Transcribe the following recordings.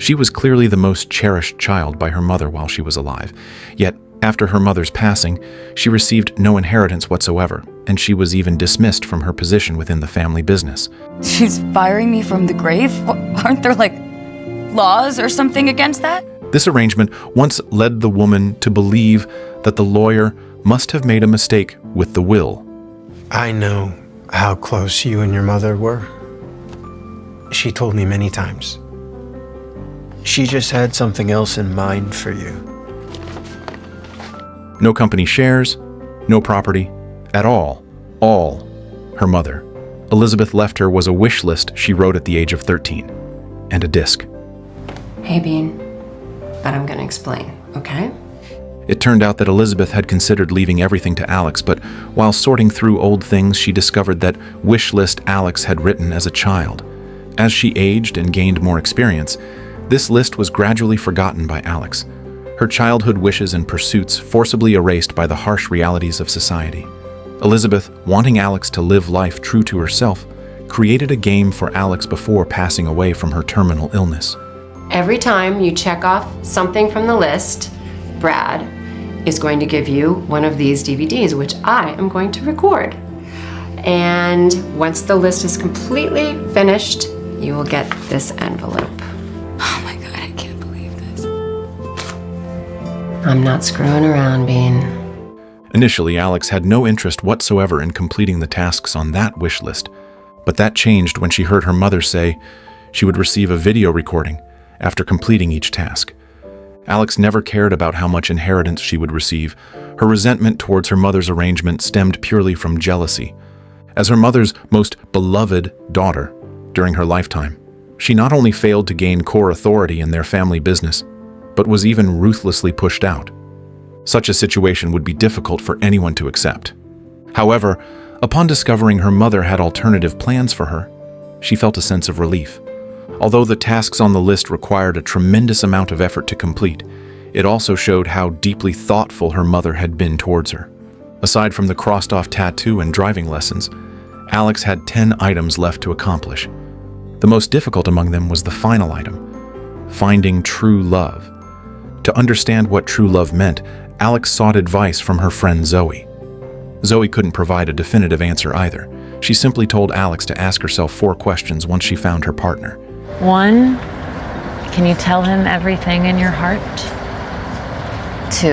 She was clearly the most cherished child by her mother while she was alive. Yet, after her mother's passing, she received no inheritance whatsoever, and she was even dismissed from her position within the family business. She's firing me from the grave? Aren't there, laws or something against that? This arrangement once led the woman to believe that the lawyer must have made a mistake with the will. I know how close you and your mother were. She told me many times. She just had something else in mind for you. No company shares, no property, at all her mother. Elizabeth left her was a wish list she wrote at the age of 13, and a disc. Hey, Bean, but I'm gonna explain, okay? It turned out that Elizabeth had considered leaving everything to Alex, but while sorting through old things, she discovered that wish list Alex had written as a child. As she aged and gained more experience, this list was gradually forgotten by Alex, her childhood wishes and pursuits forcibly erased by the harsh realities of society. Elizabeth, wanting Alex to live life true to herself, created a game for Alex before passing away from her terminal illness. Every time you check off something from the list, Brad is going to give you one of these DVDs, which I am going to record. And once the list is completely finished, you will get this envelope. Oh my God, I can't believe this. I'm not screwing around, Bean. Initially, Alex had no interest whatsoever in completing the tasks on that wish list, but that changed when she heard her mother say she would receive a video recording after completing each task. Alex never cared about how much inheritance she would receive. Her resentment towards her mother's arrangement stemmed purely from jealousy. As her mother's most beloved daughter during her lifetime, she not only failed to gain core authority in their family business, but was even ruthlessly pushed out. Such a situation would be difficult for anyone to accept. However, upon discovering her mother had alternative plans for her, she felt a sense of relief. Although the tasks on the list required a tremendous amount of effort to complete, it also showed how deeply thoughtful her mother had been towards her. Aside from the crossed-off tattoo and driving lessons, Alex had 10 items left to accomplish. The most difficult among them was the final item, finding true love. To understand what true love meant, Alex sought advice from her friend Zoe. Zoe couldn't provide a definitive answer either. She simply told Alex to ask herself 4 questions once she found her partner. 1, can you tell him everything in your heart? 2,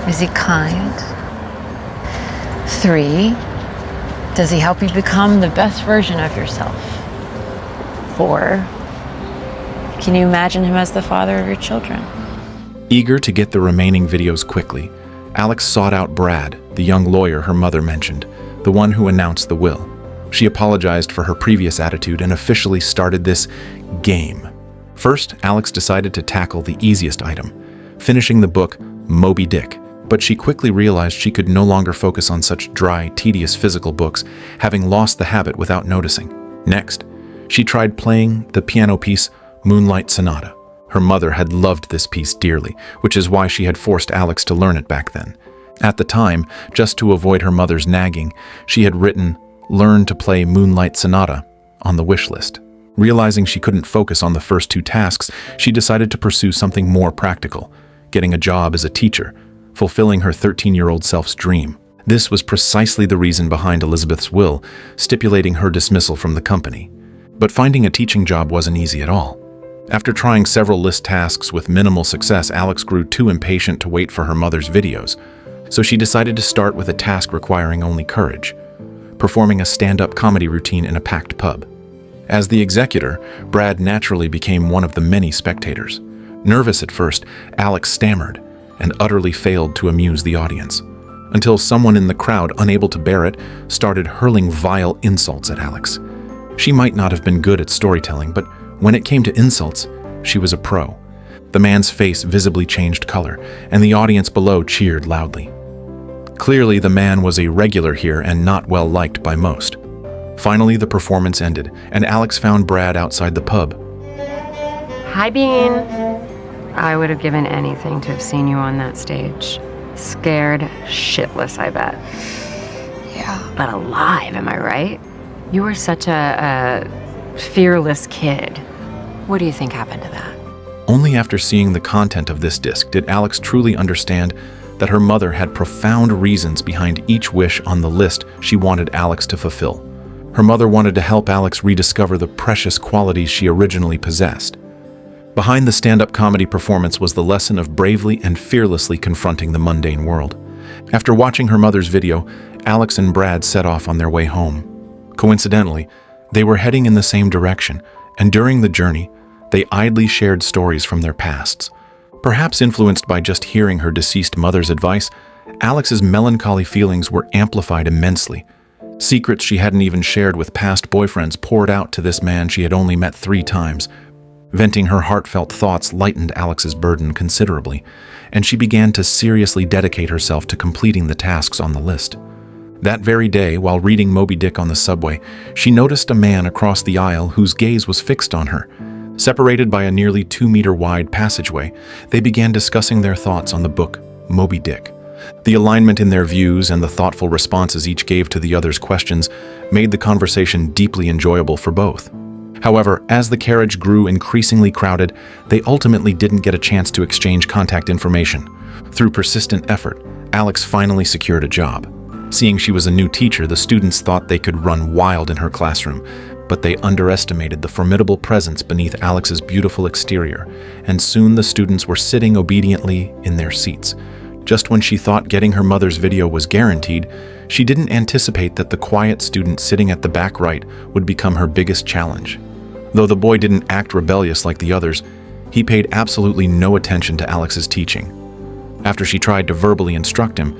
is he kind? 3, does he help you become the best version of yourself? 4, can you imagine him as the father of your children? Eager to get the remaining videos quickly, Alex sought out Brad, the young lawyer her mother mentioned, the one who announced the will. She apologized for her previous attitude and officially started this game. First, Alex decided to tackle the easiest item, finishing the book Moby Dick, but she quickly realized she could no longer focus on such dry, tedious physical books, having lost the habit without noticing. Next, she tried playing the piano piece Moonlight Sonata. Her mother had loved this piece dearly, which is why she had forced Alex to learn it back then. At the time, just to avoid her mother's nagging, she had written, "Learn to play Moonlight Sonata" on the wish list. Realizing she couldn't focus on the first 2 tasks, she decided to pursue something more practical, getting a job as a teacher, fulfilling her 13-year-old self's dream. This was precisely the reason behind Elizabeth's will, stipulating her dismissal from the company. But finding a teaching job wasn't easy at all. After trying several list tasks with minimal success, Alex grew too impatient to wait for her mother's videos, so she decided to start with a task requiring only courage, performing a stand-up comedy routine in a packed pub. As the executor, Brad naturally became one of the many spectators. Nervous at first, Alex stammered and utterly failed to amuse the audience, until someone in the crowd, unable to bear it, started hurling vile insults at Alex. She might not have been good at storytelling, but when it came to insults, she was a pro. The man's face visibly changed color, and the audience below cheered loudly. Clearly, the man was a regular here and not well liked by most. Finally, the performance ended, and Alex found Brad outside the pub. Hi, Bean. I would have given anything to have seen you on that stage. Scared shitless, I bet. Yeah. But alive, am I right? You were such a fearless kid. What do you think happened to that? Only after seeing the content of this disc did Alex truly understand that her mother had profound reasons behind each wish on the list she wanted Alex to fulfill. Her mother wanted to help Alex rediscover the precious qualities she originally possessed. Behind the stand-up comedy performance was the lesson of bravely and fearlessly confronting the mundane world. After watching her mother's video, Alex and Brad set off on their way home. Coincidentally, they were heading in the same direction, and during the journey, they idly shared stories from their pasts. Perhaps influenced by just hearing her deceased mother's advice, Alex's melancholy feelings were amplified immensely. Secrets she hadn't even shared with past boyfriends poured out to this man she had only met 3 times. Venting her heartfelt thoughts lightened Alex's burden considerably, and she began to seriously dedicate herself to completing the tasks on the list. That very day, while reading Moby Dick on the subway, she noticed a man across the aisle whose gaze was fixed on her. Separated by a nearly 2-meter-wide passageway, they began discussing their thoughts on the book Moby Dick. The alignment in their views and the thoughtful responses each gave to the other's questions made the conversation deeply enjoyable for both. However, as the carriage grew increasingly crowded, they ultimately didn't get a chance to exchange contact information. Through persistent effort, Alex finally secured a job. Seeing she was a new teacher, the students thought they could run wild in her classroom, but they underestimated the formidable presence beneath Alex's beautiful exterior, and soon the students were sitting obediently in their seats. Just when she thought getting her mother's video was guaranteed, she didn't anticipate that the quiet student sitting at the back right would become her biggest challenge. Though the boy didn't act rebellious like the others, he paid absolutely no attention to Alex's teaching. After she tried to verbally instruct him,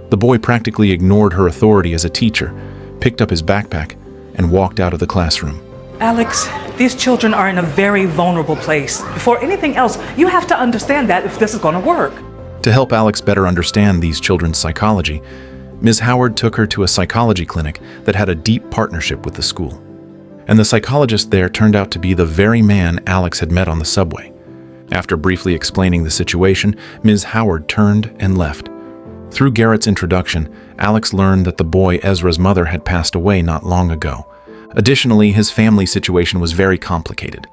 the boy practically ignored her authority as a teacher, picked up his backpack, and walked out of the classroom. Alex, these children are in a very vulnerable place. Before anything else, you have to understand that if this is going to work. To help Alex better understand these children's psychology, Ms. Howard took her to a psychology clinic that had a deep partnership with the school. And the psychologist there turned out to be the very man Alex had met on the subway. After briefly explaining the situation, Ms. Howard turned and left. Through Garrett's introduction, Alex learned that the boy Ezra's mother had passed away not long ago. Additionally, his family situation was very complicated.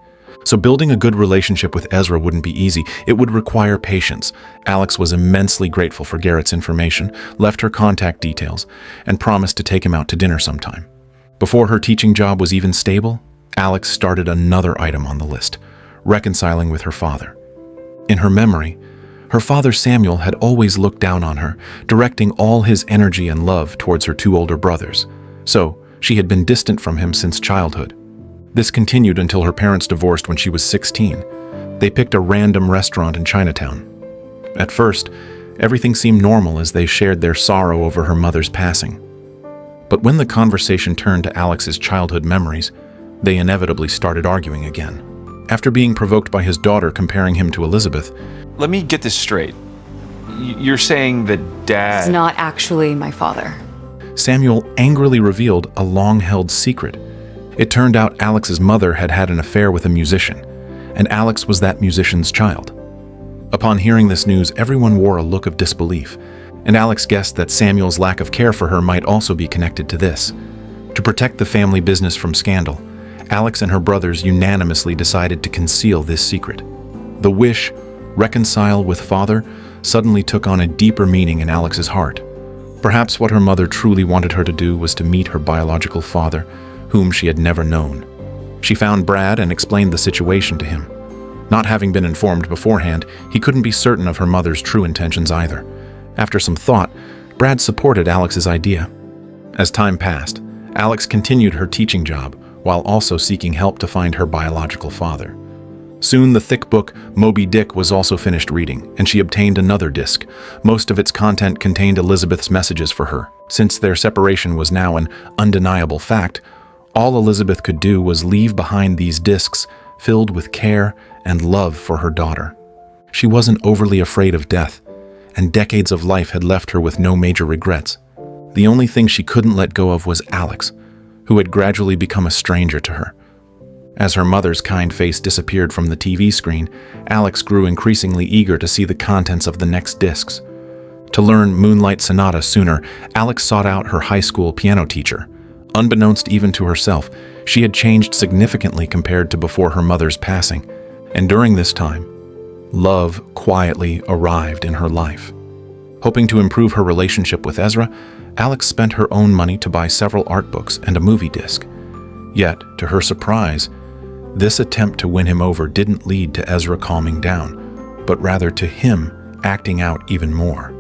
So building a good relationship with Ezra wouldn't be easy. It would require patience. Alex was immensely grateful for Garrett's information, left her contact details, and promised to take him out to dinner sometime. Before her teaching job was even stable, Alex started another item on the list, reconciling with her father. In her memory, her father Samuel had always looked down on her, directing all his energy and love towards her 2 older brothers. So, she had been distant from him since childhood. This continued until her parents divorced when she was 16. They picked a random restaurant in Chinatown. At first, everything seemed normal as they shared their sorrow over her mother's passing. But when the conversation turned to Alex's childhood memories, they inevitably started arguing again. After being provoked by his daughter comparing him to Elizabeth, Let me get this straight. You're saying that Dad... He's not actually my father. Samuel angrily revealed a long-held secret. It turned out Alex's mother had had an affair with a musician, and Alex was that musician's child. Upon hearing this news, everyone wore a look of disbelief, and Alex guessed that Samuel's lack of care for her might also be connected to this. To protect the family business from scandal, Alex and her brothers unanimously decided to conceal this secret. The wish, reconcile with father, suddenly took on a deeper meaning in Alex's heart. Perhaps what her mother truly wanted her to do was to meet her biological father, whom she had never known. She found Brad and explained the situation to him. Not having been informed beforehand, he couldn't be certain of her mother's true intentions either. After some thought, Brad supported Alex's idea. As time passed, Alex continued her teaching job while also seeking help to find her biological father. Soon the thick book Moby Dick was also finished reading, and she obtained another disc. Most of its content contained Elizabeth's messages for her. Since their separation was now an undeniable fact, all Elizabeth could do was leave behind these discs filled with care and love for her daughter. She wasn't overly afraid of death, and decades of life had left her with no major regrets. The only thing she couldn't let go of was Alex, who had gradually become a stranger to her. As her mother's kind face disappeared from the TV screen, Alex grew increasingly eager to see the contents of the next discs. To learn Moonlight Sonata sooner, Alex sought out her high school piano teacher, Unbeknownst even to herself, she had changed significantly compared to before her mother's passing, and during this time, love quietly arrived in her life. Hoping to improve her relationship with Ezra, Alex spent her own money to buy several art books and a movie disc. Yet, to her surprise, this attempt to win him over didn't lead to Ezra calming down, but rather to him acting out even more.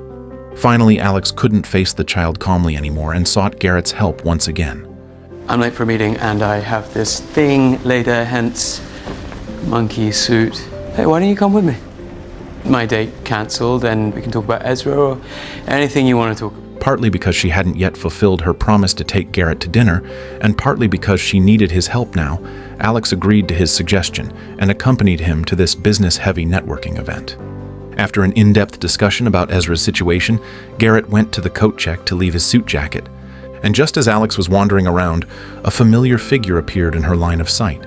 Finally, Alex couldn't face the child calmly anymore and sought Garrett's help once again. I'm late for a meeting and I have this thing later, hence monkey suit. Hey, why don't you come with me? My date cancelled and we can talk about Ezra or anything you want to talk about. Partly because she hadn't yet fulfilled her promise to take Garrett to dinner, and partly because she needed his help now, Alex agreed to his suggestion and accompanied him to this business-heavy networking event. After an in-depth discussion about Ezra's situation, Garrett went to the coat check to leave his suit jacket. And just as Alex was wandering around, a familiar figure appeared in her line of sight.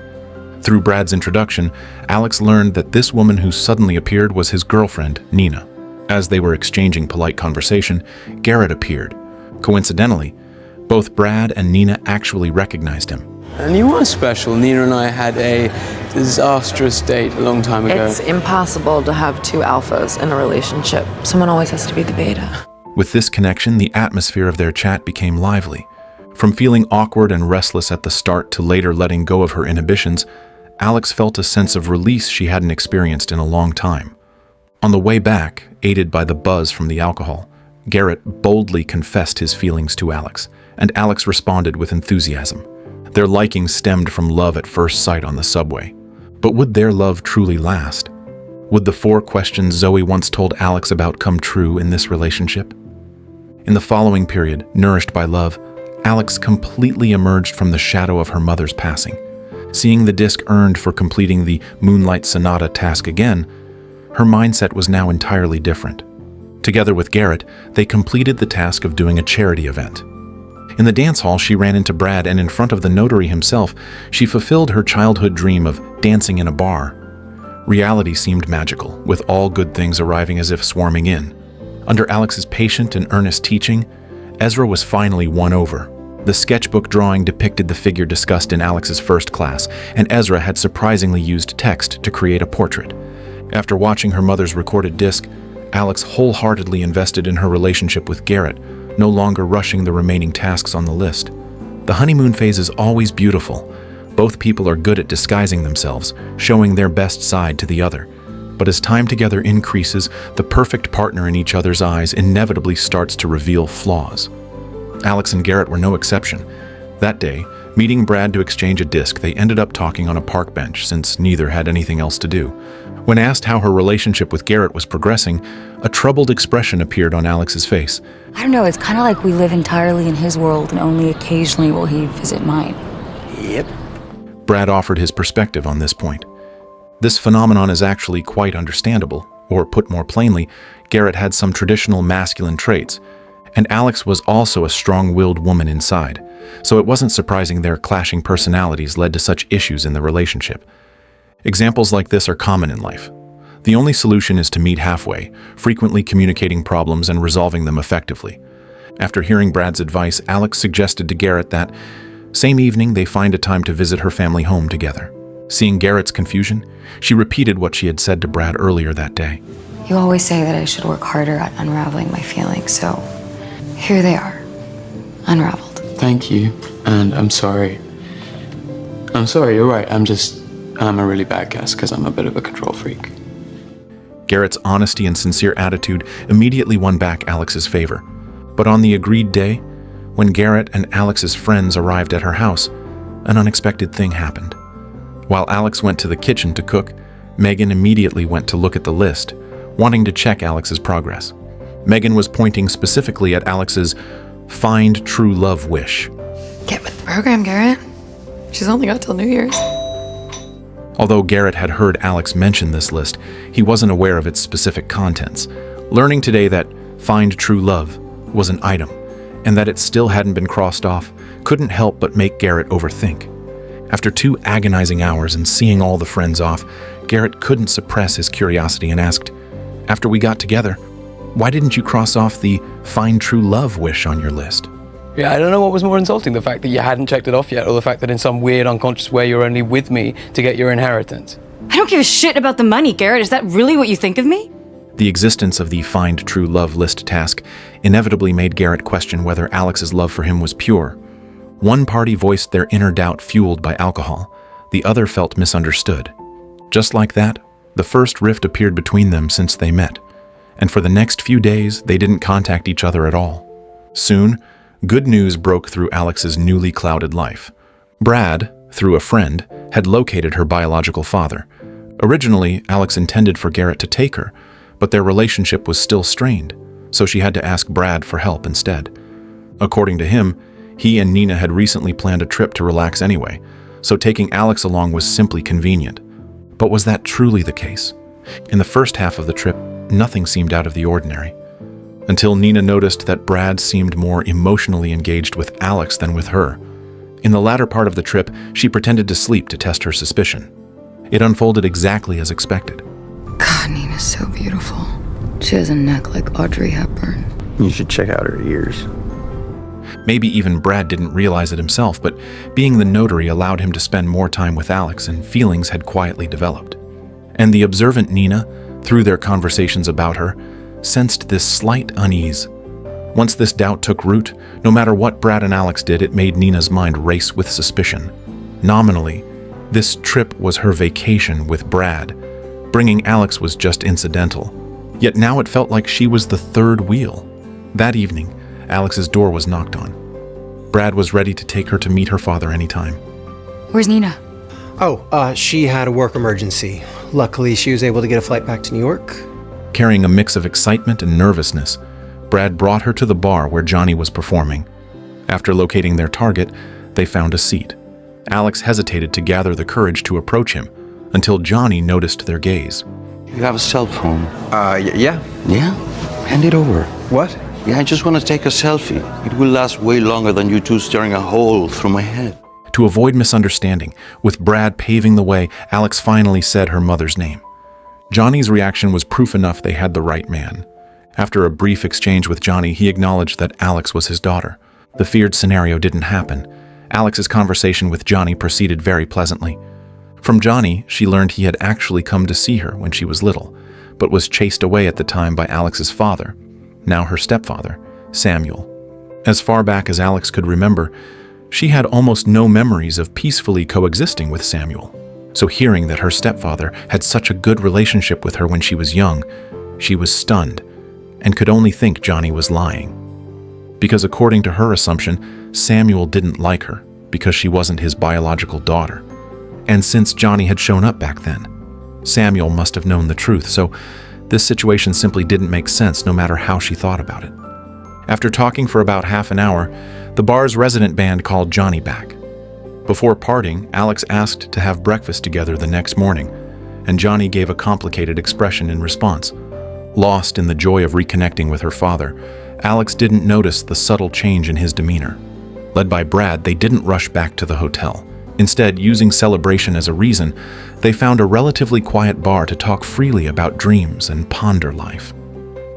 Through Brad's introduction, Alex learned that this woman who suddenly appeared was his girlfriend, Nina. As they were exchanging polite conversation, Garrett appeared. Coincidentally, both Brad and Nina actually recognized him. And you are special. Nina and I had a disastrous date a long time ago. It's impossible to have two alphas in a relationship. Someone always has to be the beta. With this connection, the atmosphere of their chat became lively. From feeling awkward and restless at the start to later letting go of her inhibitions, Alex felt a sense of release she hadn't experienced in a long time. On the way back, aided by the buzz from the alcohol, Garrett boldly confessed his feelings to Alex, and Alex responded with enthusiasm. Their liking stemmed from love at first sight on the subway. But would their love truly last? Would the 4 questions Zoe once told Alex about come true in this relationship? In the following period, nourished by love, Alex completely emerged from the shadow of her mother's passing. Seeing the disc earned for completing the Moonlight Sonata task again, her mindset was now entirely different. Together with Garrett, they completed the task of doing a charity event. In the dance hall, she ran into Brad, and in front of the notary himself, she fulfilled her childhood dream of dancing in a bar. Reality seemed magical, with all good things arriving as if swarming in. Under Alex's patient and earnest teaching, Ezra was finally won over. The sketchbook drawing depicted the figure discussed in Alex's first class, and Ezra had surprisingly used text to create a portrait. After watching her mother's recorded disc, Alex wholeheartedly invested in her relationship with Garrett, no longer rushing the remaining tasks on the list. The honeymoon phase is always beautiful. Both people are good at disguising themselves, showing their best side to the other. But as time together increases, the perfect partner in each other's eyes inevitably starts to reveal flaws. Alex and Garrett were no exception. That day, meeting Brad to exchange a disc, they ended up talking on a park bench since neither had anything else to do. When asked how her relationship with Garrett was progressing, a troubled expression appeared on Alex's face. I don't know, it's kind of like we live entirely in his world and only occasionally will he visit mine. Yep. Brad offered his perspective on this point. This phenomenon is actually quite understandable, or put more plainly, Garrett had some traditional masculine traits, and Alex was also a strong-willed woman inside, so it wasn't surprising their clashing personalities led to such issues in the relationship. Examples like this are common in life. The only solution is to meet halfway, frequently communicating problems and resolving them effectively. After hearing Brad's advice, Alex suggested to Garrett that, same evening, they find a time to visit her family home together. Seeing Garrett's confusion, she repeated what she had said to Brad earlier that day. You always say that I should work harder at unraveling my feelings, so here they are, unraveled. Thank you, and I'm sorry. I'm sorry, you're right. I'm a really bad guest because I'm a bit of a control freak. Garrett's honesty and sincere attitude immediately won back Alex's favor. But on the agreed day, when Garrett and Alex's friends arrived at her house, an unexpected thing happened. While Alex went to the kitchen to cook, Megan immediately went to look at the list, wanting to check Alex's progress. Megan was pointing specifically at Alex's find true love wish. Get with the program, Garrett. She's only got till New Year's. Although Garrett had heard Alex mention this list, he wasn't aware of its specific contents. Learning today that find true love was an item, and that it still hadn't been crossed off, couldn't help but make Garrett overthink. After 2 agonizing hours and seeing all the friends off, Garrett couldn't suppress his curiosity and asked, "After we got together, why didn't you cross off the find true love wish on your list?" Yeah, I don't know what was more insulting, the fact that you hadn't checked it off yet, or the fact that in some weird unconscious way you're only with me to get your inheritance. I don't give a shit about the money, Garrett. Is that really what you think of me? The existence of the Find True Love list task inevitably made Garrett question whether Alex's love for him was pure. One party voiced their inner doubt fueled by alcohol. The other felt misunderstood. Just like that, the first rift appeared between them since they met. And for the next few days, they didn't contact each other at all. Soon, good news broke through Alex's newly clouded life. Brad, through a friend, had located her biological father. Originally, Alex intended for Garrett to take her, but their relationship was still strained, so she had to ask Brad for help instead. According to him, he and Nina had recently planned a trip to relax anyway, so taking Alex along was simply convenient. But was that truly the case? In the first half of the trip, nothing seemed out of the ordinary. Until Nina noticed that Brad seemed more emotionally engaged with Alex than with her. In the latter part of the trip, she pretended to sleep to test her suspicion. It unfolded exactly as expected. God, Nina's so beautiful. She has a neck like Audrey Hepburn. You should check out her ears. Maybe even Brad didn't realize it himself, but being the notary allowed him to spend more time with Alex, and feelings had quietly developed. And the observant Nina, through their conversations about her, sensed this slight unease. Once this doubt took root, no matter what Brad and Alex did, it made Nina's mind race with suspicion. Nominally, this trip was her vacation with Brad. Bringing Alex was just incidental. Yet now it felt like she was the third wheel. That evening, Alex's door was knocked on. Brad was ready to take her to meet her father anytime. Where's Nina? She had a work emergency. Luckily, she was able to get a flight back to New York. Carrying a mix of excitement and nervousness, Brad brought her to the bar where Johnny was performing. After locating their target, they found a seat. Alex hesitated to gather the courage to approach him, until Johnny noticed their gaze. You have a cell phone? Yeah. Yeah? Hand it over. What? Yeah, I just want to take a selfie. It will last way longer than you two staring a hole through my head. To avoid misunderstanding, with Brad paving the way, Alex finally said her mother's name. Johnny's reaction was proof enough they had the right man. After a brief exchange with Johnny, he acknowledged that Alex was his daughter. The feared scenario didn't happen. Alex's conversation with Johnny proceeded very pleasantly. From Johnny, she learned he had actually come to see her when she was little, but was chased away at the time by Alex's father, now her stepfather, Samuel. As far back as Alex could remember, she had almost no memories of peacefully coexisting with Samuel. So hearing that her stepfather had such a good relationship with her when she was young, she was stunned and could only think Johnny was lying. Because according to her assumption, Samuel didn't like her because she wasn't his biological daughter. And since Johnny had shown up back then, Samuel must have known the truth, so this situation simply didn't make sense no matter how she thought about it. After talking for about half an hour, the bar's resident band called Johnny back. Before parting, Alex asked to have breakfast together the next morning, and Johnny gave a complicated expression in response. Lost in the joy of reconnecting with her father, Alex didn't notice the subtle change in his demeanor. Led by Brad, they didn't rush back to the hotel. Instead, using celebration as a reason, they found a relatively quiet bar to talk freely about dreams and ponder life.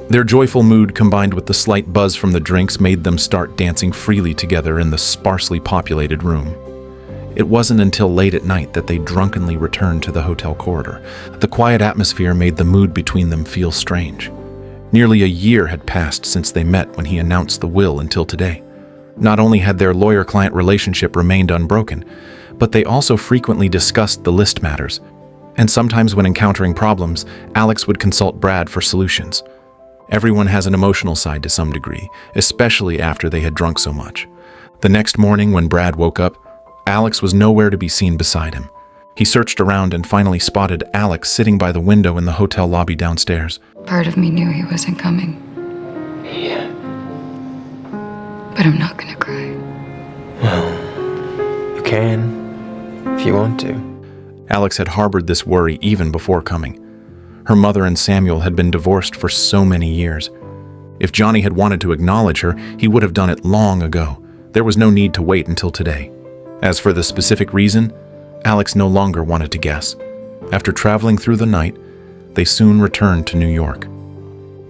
Their joyful mood combined with the slight buzz from the drinks made them start dancing freely together in the sparsely populated room. It wasn't until late at night that they drunkenly returned to the hotel corridor. The quiet atmosphere made the mood between them feel strange. Nearly a year had passed since they met when he announced the will until today. Not only had their lawyer-client relationship remained unbroken, but they also frequently discussed the list matters. And sometimes when encountering problems, Alex would consult Brad for solutions. Everyone has an emotional side to some degree, especially after they had drunk so much. The next morning when Brad woke up, Alex was nowhere to be seen beside him. He searched around and finally spotted Alex sitting by the window in the hotel lobby downstairs. Part of me knew he wasn't coming. Yeah. But I'm not gonna cry. Well, you can, if you want to. Alex had harbored this worry even before coming. Her mother and Samuel had been divorced for so many years. If Johnny had wanted to acknowledge her, he would have done it long ago. There was no need to wait until today. As for the specific reason, Alex no longer wanted to guess. After traveling through the night, they soon returned to New York.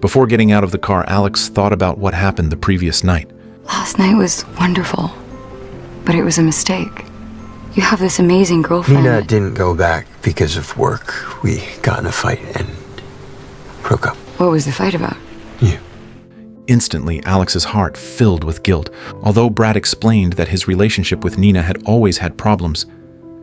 Before getting out of the car, Alex thought about what happened the previous night. Last night was wonderful, but it was a mistake. You have this amazing girlfriend. Nina didn't go back because of work. We got in a fight and broke up. What was the fight about? You. Instantly, Alex's heart filled with guilt. Although Brad explained that his relationship with Nina had always had problems,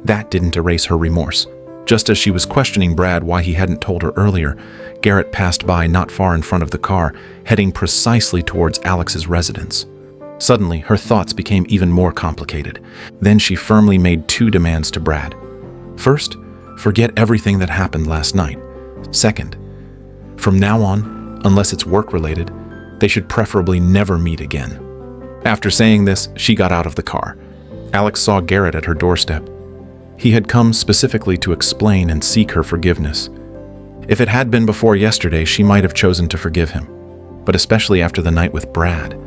that didn't erase her remorse. Just as she was questioning Brad why he hadn't told her earlier, Garrett passed by not far in front of the car, heading precisely towards Alex's residence. Suddenly, her thoughts became even more complicated. Then she firmly made 2 demands to Brad. First, forget everything that happened last night. Second, from now on, unless it's work-related, they should preferably never meet again. After saying this, she got out of the car. Alex saw Garrett at her doorstep. He had come specifically to explain and seek her forgiveness. If it had been before yesterday, she might have chosen to forgive him. But especially after the night with Brad,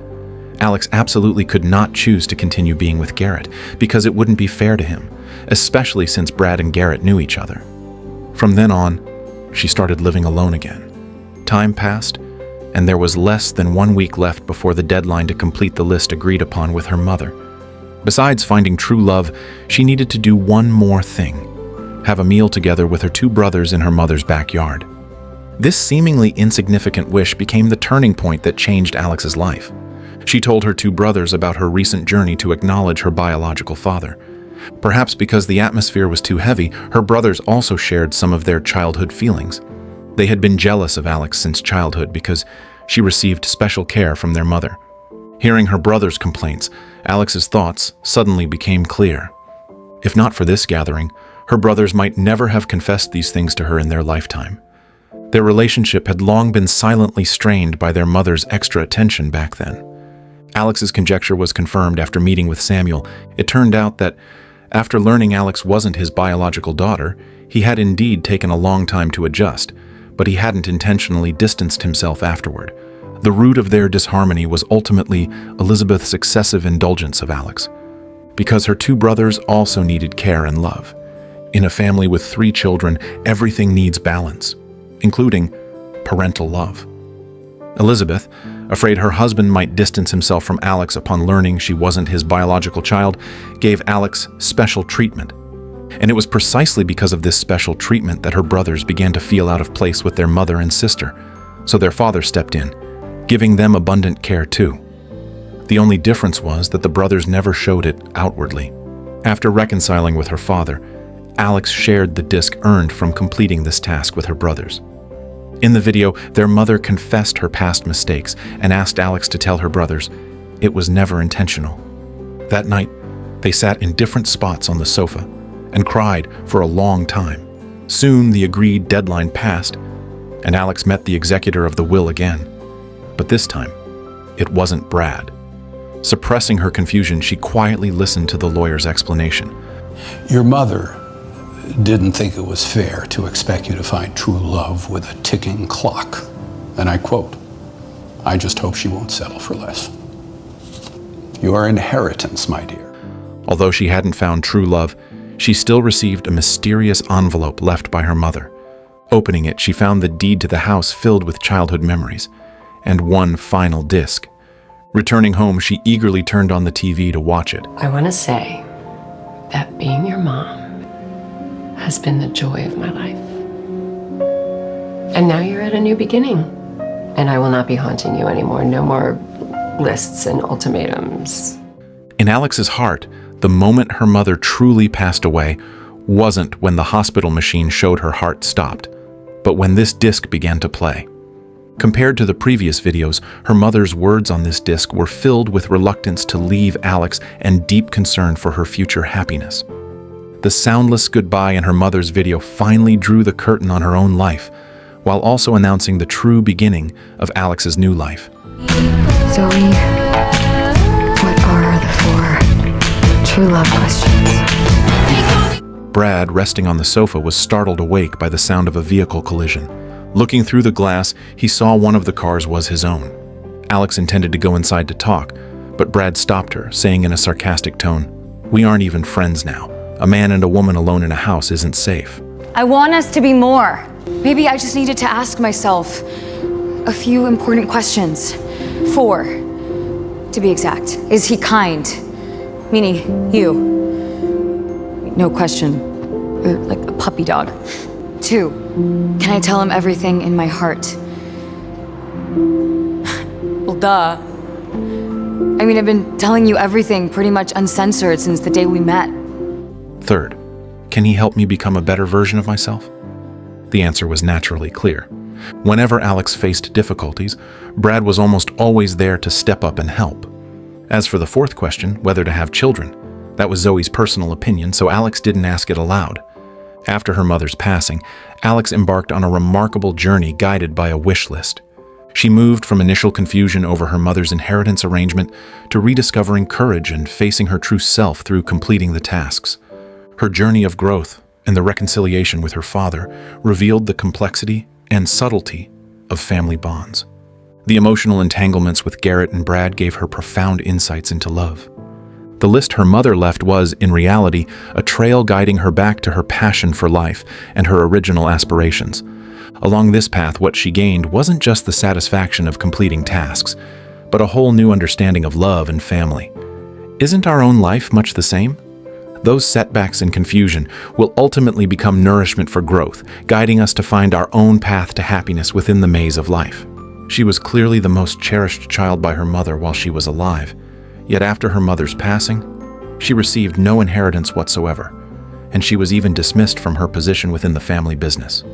Alex absolutely could not choose to continue being with Garrett because it wouldn't be fair to him, especially since Brad and Garrett knew each other. From then on, she started living alone again. Time passed, and there was less than 1 week left before the deadline to complete the list agreed upon with her mother. Besides finding true love, she needed to do one more thing: have a meal together with her 2 brothers in her mother's backyard. This seemingly insignificant wish became the turning point that changed Alex's life. She told her 2 brothers about her recent journey to acknowledge her biological father. Perhaps because the atmosphere was too heavy, her brothers also shared some of their childhood feelings. They had been jealous of Alex since childhood because she received special care from their mother. Hearing her brothers' complaints, Alex's thoughts suddenly became clear. If not for this gathering, her brothers might never have confessed these things to her in their lifetime. Their relationship had long been silently strained by their mother's extra attention back then. Alex's conjecture was confirmed after meeting with Samuel. It turned out that, after learning Alex wasn't his biological daughter, he had indeed taken a long time to adjust, but he hadn't intentionally distanced himself afterward. The root of their disharmony was ultimately Elizabeth's excessive indulgence of Alex, because her 2 brothers also needed care and love. In a family with 3 children, everything needs balance, including parental love. Elizabeth, afraid her husband might distance himself from Alex upon learning she wasn't his biological child, gave Alex special treatment. And it was precisely because of this special treatment that her brothers began to feel out of place with their mother and sister, so their father stepped in, giving them abundant care too. The only difference was that the brothers never showed it outwardly. After reconciling with her father, Alex shared the disc earned from completing this task with her brothers. In the video, their mother confessed her past mistakes and asked Alex to tell her brothers it was never intentional. That night, they sat in different spots on the sofa and cried for a long time. Soon, the agreed deadline passed, and Alex met the executor of the will again. But this time, it wasn't Brad. Suppressing her confusion, she quietly listened to the lawyer's explanation. Your mother didn't think it was fair to expect you to find true love with a ticking clock. And I quote, "I just hope she won't settle for less." Your inheritance, my dear. Although she hadn't found true love, she still received a mysterious envelope left by her mother. Opening it, she found the deed to the house filled with childhood memories, and one final disc. Returning home, she eagerly turned on the TV to watch it. I want to say that being your mom has been the joy of my life. And now you're at a new beginning. And I will not be haunting you anymore. No more lists and ultimatums. In Alex's heart, the moment her mother truly passed away wasn't when the hospital machine showed her heart stopped, but when this disc began to play. Compared to the previous videos, her mother's words on this disc were filled with reluctance to leave Alex and deep concern for her future happiness. The soundless goodbye in her mother's video finally drew the curtain on her own life, while also announcing the true beginning of Alex's new life. Zoe, what are the 4 true love questions? Brad, resting on the sofa, was startled awake by the sound of a vehicle collision. Looking through the glass, he saw one of the cars was his own. Alex intended to go inside to talk, but Brad stopped her, saying in a sarcastic tone, "We aren't even friends now. A man and a woman alone in a house isn't safe." I want us to be more. Maybe I just needed to ask myself a few important questions. 4. to be exact. Is he kind? Meaning you. No question. You're like a puppy dog. 2, can I tell him everything in my heart? Well, duh. I mean, I've been telling you everything pretty much uncensored since the day we met. 3rd, can he help me become a better version of myself? The answer was naturally clear. Whenever Alex faced difficulties, Brad was almost always there to step up and help. As for the 4th question, whether to have children, that was Zoe's personal opinion, so Alex didn't ask it aloud. After her mother's passing, Alex embarked on a remarkable journey guided by a wish list. She moved from initial confusion over her mother's inheritance arrangement to rediscovering courage and facing her true self through completing the tasks. Her journey of growth and the reconciliation with her father revealed the complexity and subtlety of family bonds. The emotional entanglements with Garrett and Brad gave her profound insights into love. The list her mother left was, in reality, a trail guiding her back to her passion for life and her original aspirations. Along this path, what she gained wasn't just the satisfaction of completing tasks, but a whole new understanding of love and family. Isn't our own life much the same? Those setbacks and confusion will ultimately become nourishment for growth, guiding us to find our own path to happiness within the maze of life. She was clearly the most cherished child by her mother while she was alive, yet after her mother's passing, she received no inheritance whatsoever, and she was even dismissed from her position within the family business.